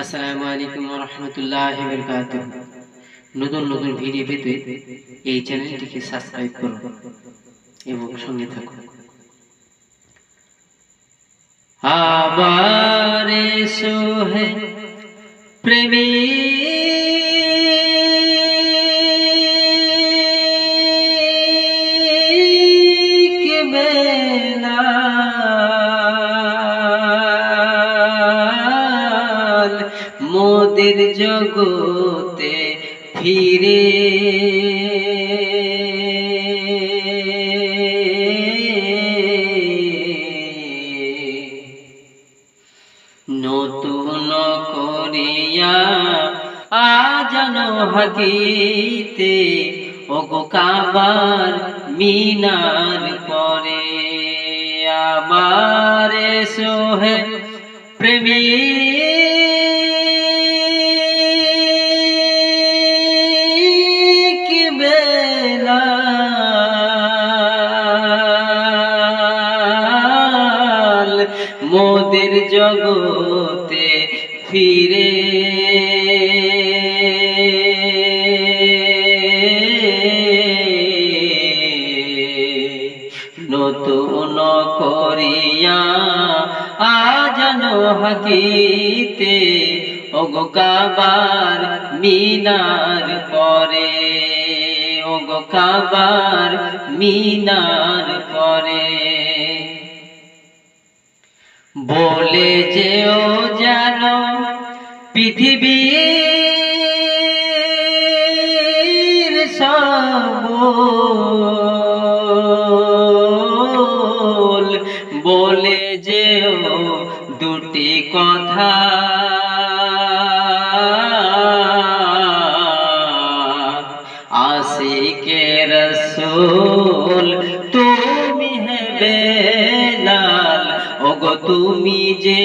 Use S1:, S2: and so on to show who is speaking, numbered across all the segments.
S1: আসসালামু আলাইকুম ওয়া রাহমাতুল্লাহি ওয়া বারাকাতুহু। নতুন নতুন ভিডিও পেতে এই চ্যানেলটিকে সাবস্ক্রাইব করুন এবং সঙ্গে থাকুন। আবার এসো হে প্রেমিক বেলা, মোদের জগতে ফিরে নতুন করিয়া আজানো হাকিতে ওগো কাবার মিনার পরে। আবার এসো হে প্রেমিক বেলা, মোদের জগতে ফিরে নতুন করিয়া আজানো হাকিতে ওগো কাবার মিনার পরে। ওগো কাবার মিনার পরে বলে যেও যেন পৃথিবীর সকল, বলে যেও দুটি কথা আশিকে রাসূল তুমি হে বেলাল, ওগো তুমি যে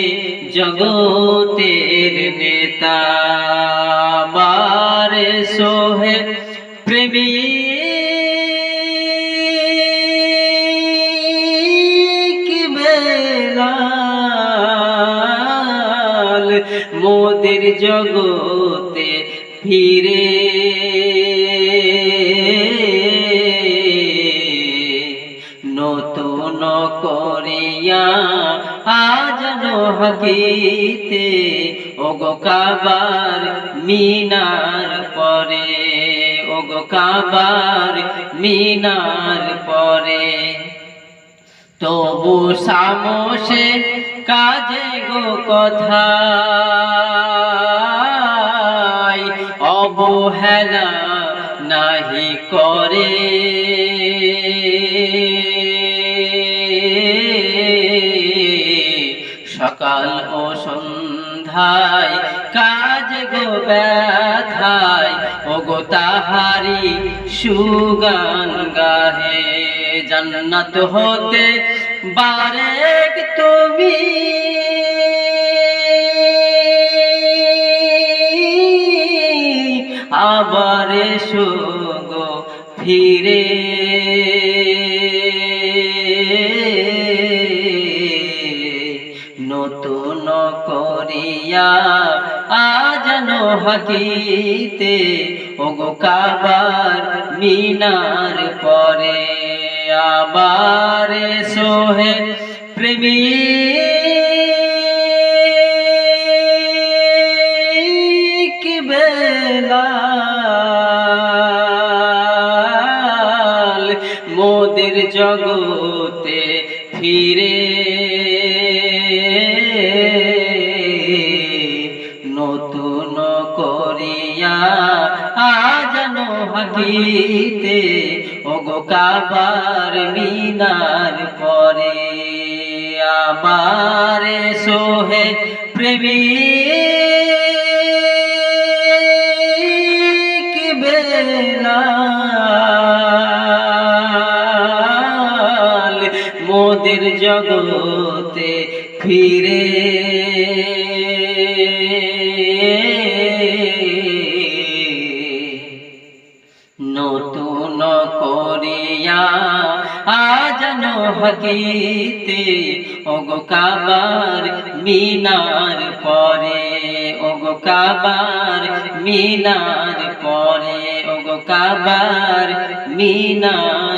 S1: জগতের নেতা। আবার এসো হে প্রেমিক বেলাল, মোদের জগতে ফিরে নতুন করিয়া আজানো হাকিতে ওগো কাবার মিনার পরে। ওগো কাবার মিনার পরে তবু সামসে কাজে গো কথা অবহেলা নাহি করে। সকাল ও সন্ধ্যায় কাজ গো ব্যথায় ওগো তাহারি সুগান গাহে। জান্নাত হতে বারেক তুমি আবার এসো গো ফিরে নতুন করিয়া আজানো হাকিতে ওগো কাবার মিনার পরে। আবার এসো হে প্রেমিক বেলাল, মোদের জগতে ফিরে নতুন করিয়া আজানো হাকিতে ওগো কাবার মিনার পরে। আবার এসো হে প্রেমিক বেলাল, মোদের জগতে ফিরে নতুন করিয়া আজানো হাকিতে ওগো কাবার মিনার পরে। ওগো কাবার মিনার পরে, ওগো কাবার মিনার